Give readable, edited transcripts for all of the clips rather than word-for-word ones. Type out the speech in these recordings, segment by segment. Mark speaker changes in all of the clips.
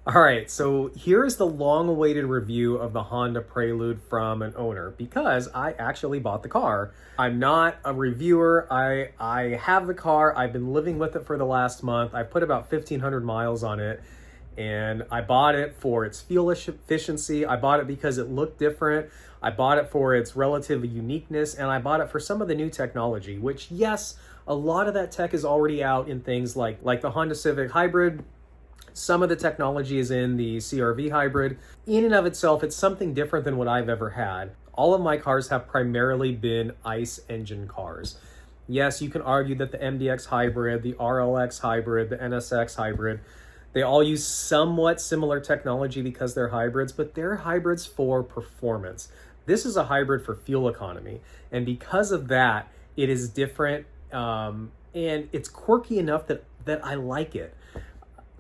Speaker 1: All right, so here's the long-awaited review of the Honda Prelude from an owner because I actually bought the car. I'm not a reviewer. I have the car. I've been living with it for the last month. I put about 1,500 miles on it, and I bought it for its fuel efficiency. I bought it because it looked different. I bought it for its relative uniqueness, and I bought it for some of the new technology, which, yes, a lot of that tech is already out in things like the Honda Civic Hybrid. Some of the technology is in the CR-V hybrid. In and of itself, it's something different than what I've ever had. All of my cars have primarily been ICE engine cars. Yes, you can argue that the MDX hybrid, the RLX hybrid, the NSX hybrid, they all use somewhat similar technology because they're hybrids, but they're hybrids for performance. This is a hybrid for fuel economy. And because of that, it is different and it's quirky enough that I like it.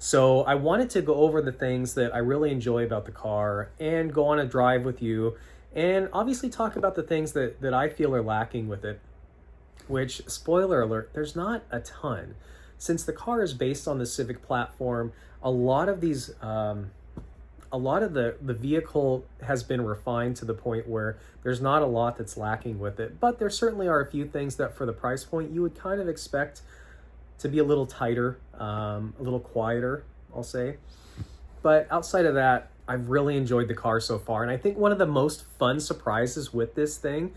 Speaker 1: So I wanted to go over the things that I really enjoy about the car and go on a drive with you and obviously talk about the things that I feel are lacking with it, which, spoiler alert, there's not a ton. Since the car is based on the Civic platform, a lot of these, a lot of the vehicle has been refined to the point where there's not a lot that's lacking with it, but there certainly are a few things that for the price point you would kind of expect to be a little tighter, a little quieter, I'll say. But outside of that, I've really enjoyed the car so far. And I think one of the most fun surprises with this thing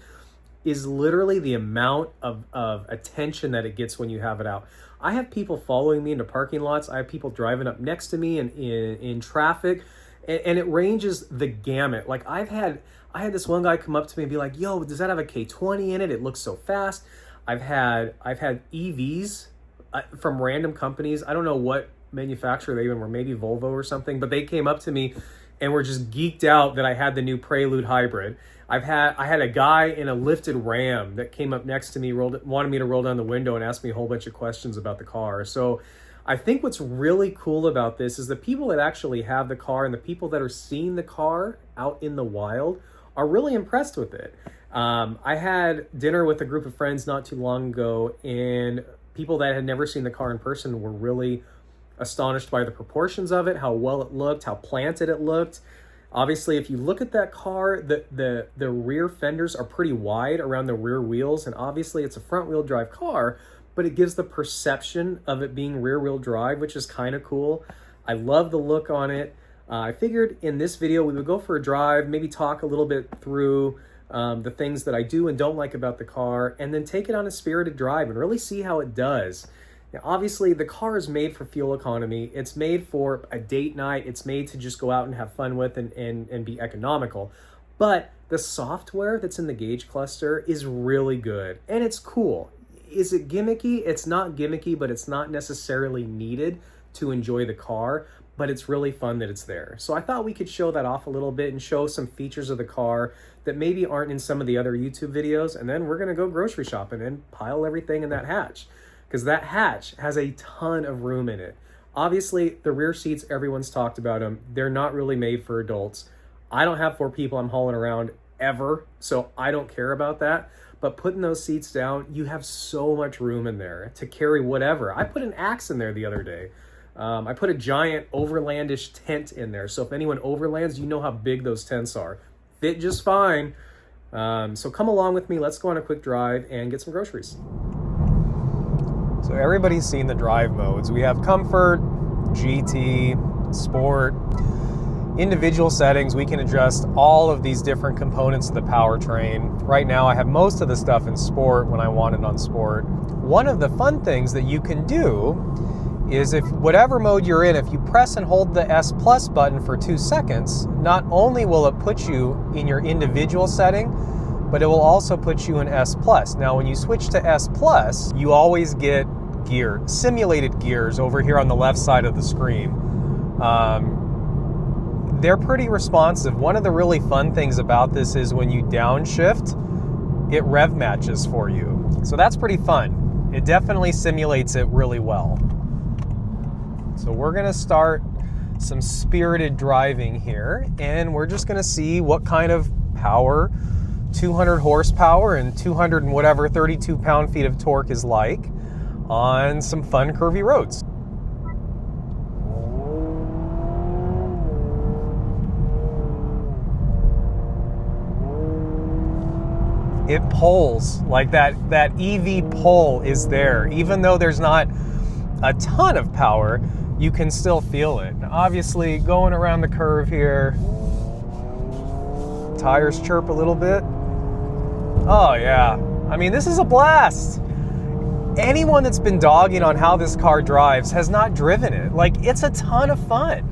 Speaker 1: is literally the amount of attention that it gets when you have it out. I have people following me into parking lots. I have people driving up next to me in traffic, and it ranges the gamut. Like I had this one guy come up to me and be like, "Yo, does that have a K20 in it? It looks so fast." I've had EVs from random companies. I don't know what manufacturer they even were, maybe Volvo or something, but they came up to me and were just geeked out that I had the new Prelude hybrid. I had a guy in a lifted Ram that came up next to me, wanted me to roll down the window and ask me a whole bunch of questions about the car. So I think what's really cool about this is the people that actually have the car and the people that are seeing the car out in the wild are really impressed with it. I had dinner with a group of friends not too long ago, and people that had never seen the car in person were really astonished by the proportions of it, how well it looked, how planted it looked. Obviously, if you look at that car, the rear fenders are pretty wide around the rear wheels, and obviously it's a front-wheel drive car, but it gives the perception of it being rear-wheel drive, which is kind of cool. I love the look on it. I figured in this video we would go for a drive, maybe talk a little bit through the things that I do and don't like about the car, and then take it on a spirited drive and really see how it does. Now, obviously, the car is made for fuel economy. It's made for a date night. It's made to just go out and have fun with and be economical. But the software that's in the gauge cluster is really good, and it's cool. Is it gimmicky? It's not gimmicky, but it's not necessarily needed to enjoy the car, but it's really fun that it's there. So I thought we could show that off a little bit and show some features of the car that maybe aren't in some of the other YouTube videos, and then we're gonna go grocery shopping and pile everything in that hatch, because that hatch has a ton of room in it. Obviously, the rear seats, everyone's talked about them. They're not really made for adults. I don't have 4 people I'm hauling around ever, so I don't care about that. But putting those seats down, you have so much room in there to carry whatever. I put an axe in there the other day. I put a giant overlandish tent in there. So if anyone overlands, you know how big those tents are. Fit just fine. So come along with me. Let's go on a quick drive and get some groceries. So everybody's seen the drive modes. We have Comfort, GT, Sport. Individual settings, we can adjust all of these different components of the powertrain. Right now I have most of the stuff in Sport when I want it on Sport. One of the fun things that you can do is, if whatever mode you're in, if you press and hold the S Plus button for 2 seconds, not only will it put you in your individual setting, but it will also put you in S Plus. Now, when you switch to S Plus, you always get simulated gears over here on the left side of the screen. They're pretty responsive. One of the really fun things about this is when you downshift, it rev matches for you. So that's pretty fun. It definitely simulates it really well. So we're gonna start some spirited driving here, and we're just gonna see what kind of power 200 horsepower and 200 and whatever 32 pound-feet of torque is like on some fun curvy roads. it pulls, like that EV pull is there. Even though there's not a ton of power, you can still feel it. Now, obviously, going around the curve here, tires chirp a little bit. Oh yeah, I mean, this is a blast. Anyone that's been dogging on how this car drives has not driven it. Like, it's a ton of fun.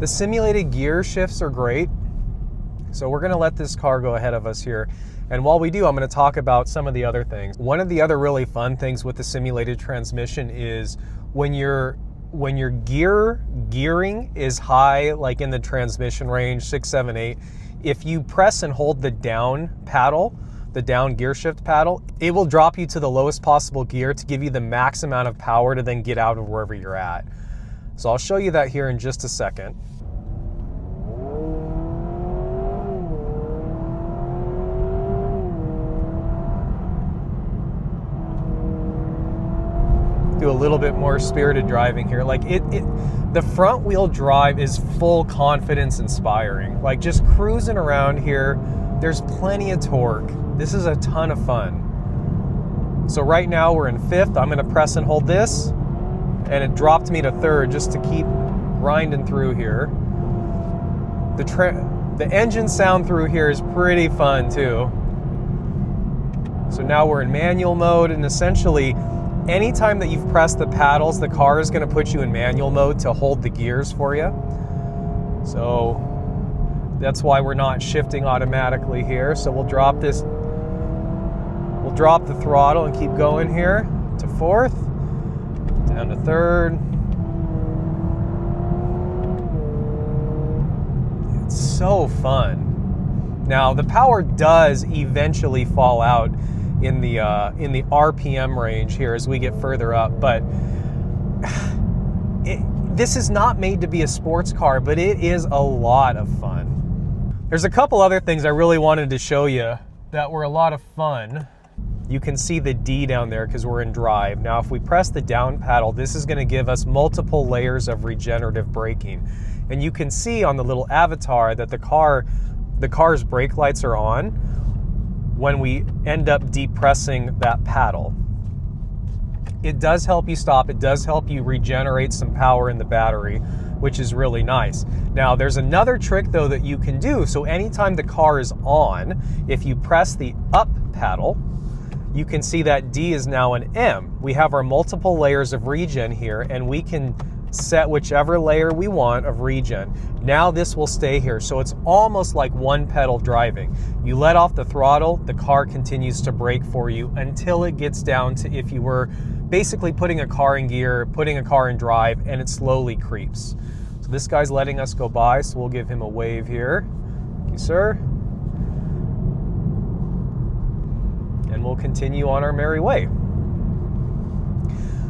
Speaker 1: The simulated gear shifts are great. So we're gonna let this car go ahead of us here. And while we do, I'm gonna talk about some of the other things. One of the other really fun things with the simulated transmission is when your gearing is high, like in the transmission range, 6, 7, 8, if you press and hold the down paddle, the down gear shift paddle, it will drop you to the lowest possible gear to give you the max amount of power to then get out of wherever you're at. So I'll show you that here in just a second. Do a little bit more spirited driving here. Like the front wheel drive is full confidence inspiring. Like, just cruising around here, there's plenty of torque. This is a ton of fun. So right now we're in 5th. I'm gonna press and hold this, and it dropped me to 3rd just to keep grinding through here. The engine sound through here is pretty fun too. So now we're in manual mode, and essentially anytime that you've pressed the paddles, the car is going to put you in manual mode to hold the gears for you. So that's why we're not shifting automatically here. So we'll drop this, we'll drop the throttle and keep going here to 4th, down to 3rd. It's so fun. Now the power does eventually fall out in the RPM range here as we get further up, but this is not made to be a sports car, but it is a lot of fun. There's a couple other things I really wanted to show you that were a lot of fun. You can see the D down there because we're in drive. Now if we press the down paddle, this is going to give us multiple layers of regenerative braking, and you can see on the little avatar that the car's brake lights are on when we end up depressing that paddle. It does help you stop. It does help you regenerate some power in the battery, which is really nice. Now, there's another trick though that you can do. So anytime the car is on, if you press the up paddle, you can see that D is now an M. We have our multiple layers of regen here, and we can set whichever layer we want of regen. Now this will stay here, so it's almost like one pedal driving. You let off the throttle, the car continues to brake for you until it gets down to if you were basically putting a car in gear, putting a car in drive, and it slowly creeps. So this guy's letting us go by, so we'll give him a wave here. Thank you, sir. And we'll continue on our merry way.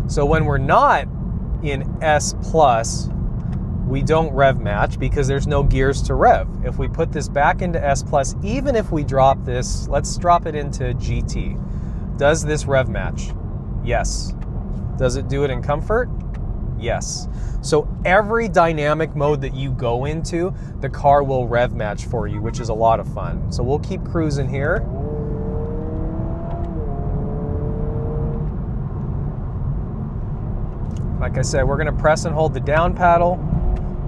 Speaker 1: So when we're not in S+, we don't rev match because there's no gears to rev. If we put this back into S+, even if we drop this, let's drop it into GT. Does this rev match? Yes. Does it do it in comfort? Yes. So every dynamic mode that you go into, the car will rev match for you, which is a lot of fun. So we'll keep cruising here. Like I said, we're gonna press and hold the down paddle.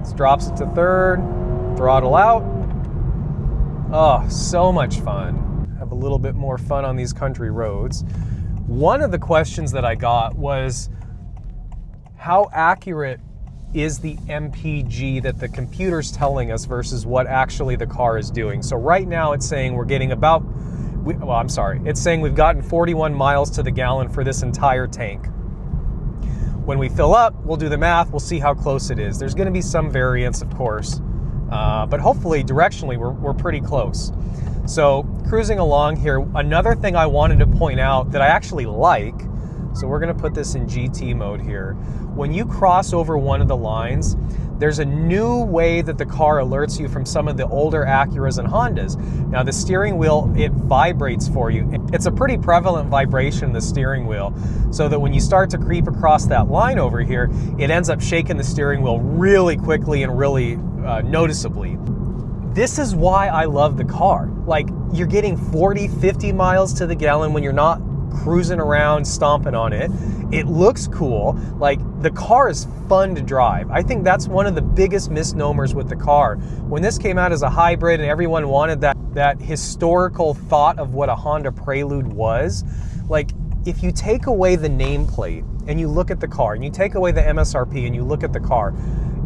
Speaker 1: This drops it to 3rd, throttle out. Oh, so much fun. Have a little bit more fun on these country roads. One of the questions that I got was, how accurate is the MPG that the computer's telling us versus what actually the car is doing? So right now it's saying we're getting about, it's saying we've gotten 41 miles to the gallon for this entire tank. When we fill up, we'll do the math, we'll see how close it is. There's gonna be some variance, of course, but hopefully directionally we're pretty close. So cruising along here, another thing I wanted to point out that I actually like, so we're gonna put this in GT mode here. When you cross over one of the lines, there's a new way that the car alerts you from some of the older Acuras and Hondas. Now the steering wheel, it vibrates for you. It's a pretty prevalent vibration in the steering wheel, so that when you start to creep across that line over here, it ends up shaking the steering wheel really quickly and really noticeably. This is why I love the car. Like, you're getting 40, 50 miles to the gallon when you're not cruising around stomping on it. It looks cool. Like, the car is fun to drive. I think that's one of the biggest misnomers with the car. When this came out as a hybrid and everyone wanted that historical thought of what a Honda Prelude was, like, if you take away the nameplate and you look at the car and you take away the MSRP and you look at the car,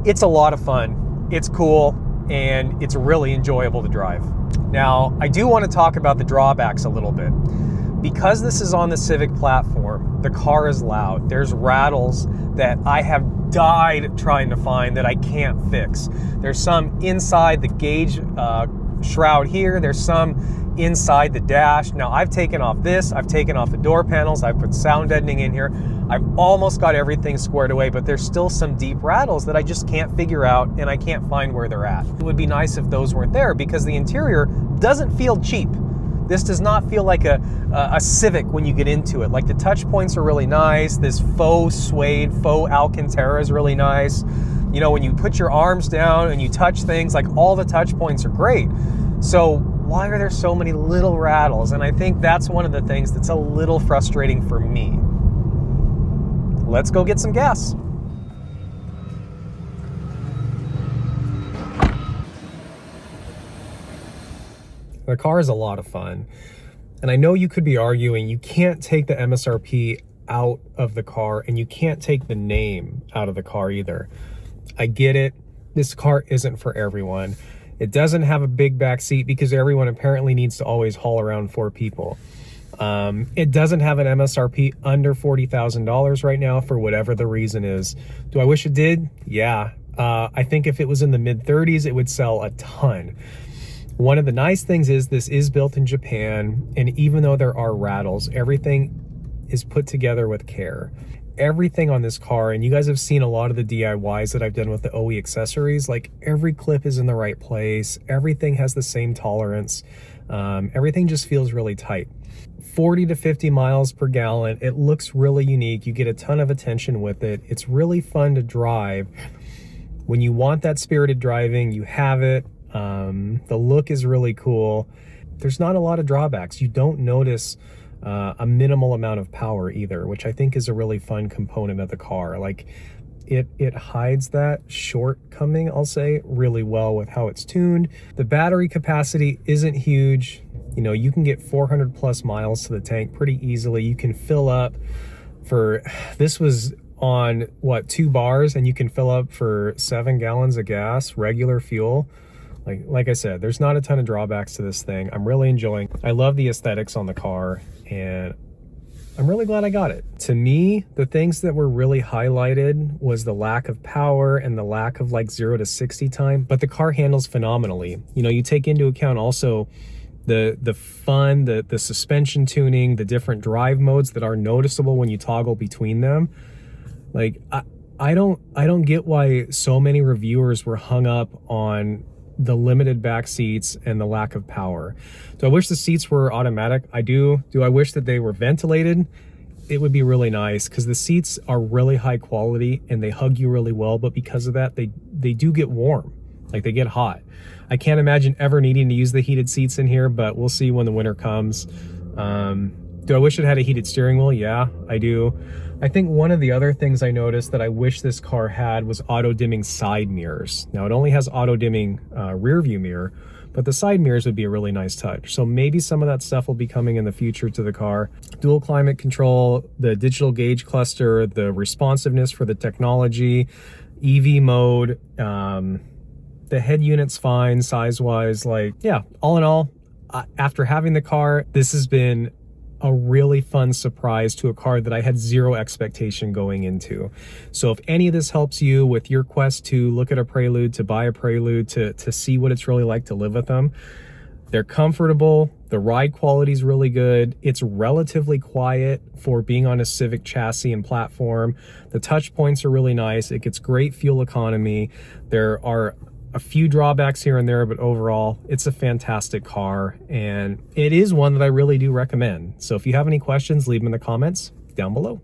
Speaker 1: it's a lot of fun. It's cool. And it's really enjoyable to drive. Now, I do want to talk about the drawbacks a little bit. Because this is on the Civic platform, the car is loud. There's rattles that I have died trying to find that I can't fix. There's some inside the gauge shroud here. There's some inside the dash. Now, I've taken off this. I've taken off the door panels. I've put sound deadening in here. I've almost got everything squared away, but there's still some deep rattles that I just can't figure out, and I can't find where they're at. It would be nice if those weren't there, because the interior doesn't feel cheap. This does not feel like a Civic when you get into it. Like, the touch points are really nice. This faux suede, faux Alcantara is really nice. You know, when you put your arms down and you touch things, like, all the touch points are great. So why are there so many little rattles? And I think that's one of the things that's a little frustrating for me. Let's go get some gas. The car is a lot of fun. And I know you could be arguing you can't take the MSRP out of the car and you can't take the name out of the car either. I get it. This car isn't for everyone. It doesn't have a big back seat because everyone apparently needs to always haul around 4 people. It doesn't have an MSRP under $40,000 right now for whatever the reason is. Do I wish it did? Yeah. I think if it was in the mid-30s, it would sell a ton. One of the nice things is this is built in Japan, and even though there are rattles, everything is put together with care. Everything on this car, and you guys have seen a lot of the DIYs that I've done with the OE accessories, like, every clip is in the right place. Everything has the same tolerance. Everything just feels really tight. 40 to 50 miles per gallon. It looks really unique. You get a ton of attention with it. It's really fun to drive. When you want that spirited driving, you have it. The look is really cool. There's not a lot of drawbacks. You don't notice a minimal amount of power either, which I think is a really fun component of the car. Like, it hides that shortcoming, I'll say, really well with how it's tuned. The battery capacity isn't huge. You know, you can get 400 plus miles to the tank pretty easily. You can fill up for, this was on what, 2 bars, and you can fill up for 7 gallons of gas, regular fuel. Like I said, there's not a ton of drawbacks to this thing. I'm really enjoying. I love the aesthetics on the car, and I'm really glad I got it. To me, the things that were really highlighted was the lack of power and the lack of like 0 to 60 time, but the car handles phenomenally. You know, you take into account also the fun, the suspension tuning, the different drive modes that are noticeable when you toggle between them. Like, I don't get why so many reviewers were hung up on the limited back seats and the lack of power. Do I wish the seats were automatic? I do. Do I wish that they were ventilated? It would be really nice, because the seats are really high quality and they hug you really well, but because of that, they do get warm. Like, they get hot. I can't imagine ever needing to use the heated seats in here, but we'll see when the winter comes. Do I wish it had a heated steering wheel? Yeah, I do. I think one of the other things I noticed that I wish this car had was auto-dimming side mirrors. Now, it only has auto-dimming rear view mirror, but the side mirrors would be a really nice touch. So maybe some of that stuff will be coming in the future to the car. Dual climate control, the digital gauge cluster, the responsiveness for the technology, EV mode, the head unit's fine size-wise. Like, yeah, all in all, after having the car, this has been a really fun surprise to a car that I had 0 expectation going into. So if any of this helps you with your quest to look at a Prelude, to buy a Prelude, to see what it's really like to live with them, they're comfortable, The ride quality is really good. It's relatively quiet for being on a Civic chassis and platform. The touch points are really nice. It gets great fuel economy. There are a few drawbacks here and there, but overall, it's a fantastic car, and it is one that I really do recommend. So if you have any questions, leave them in the comments down below.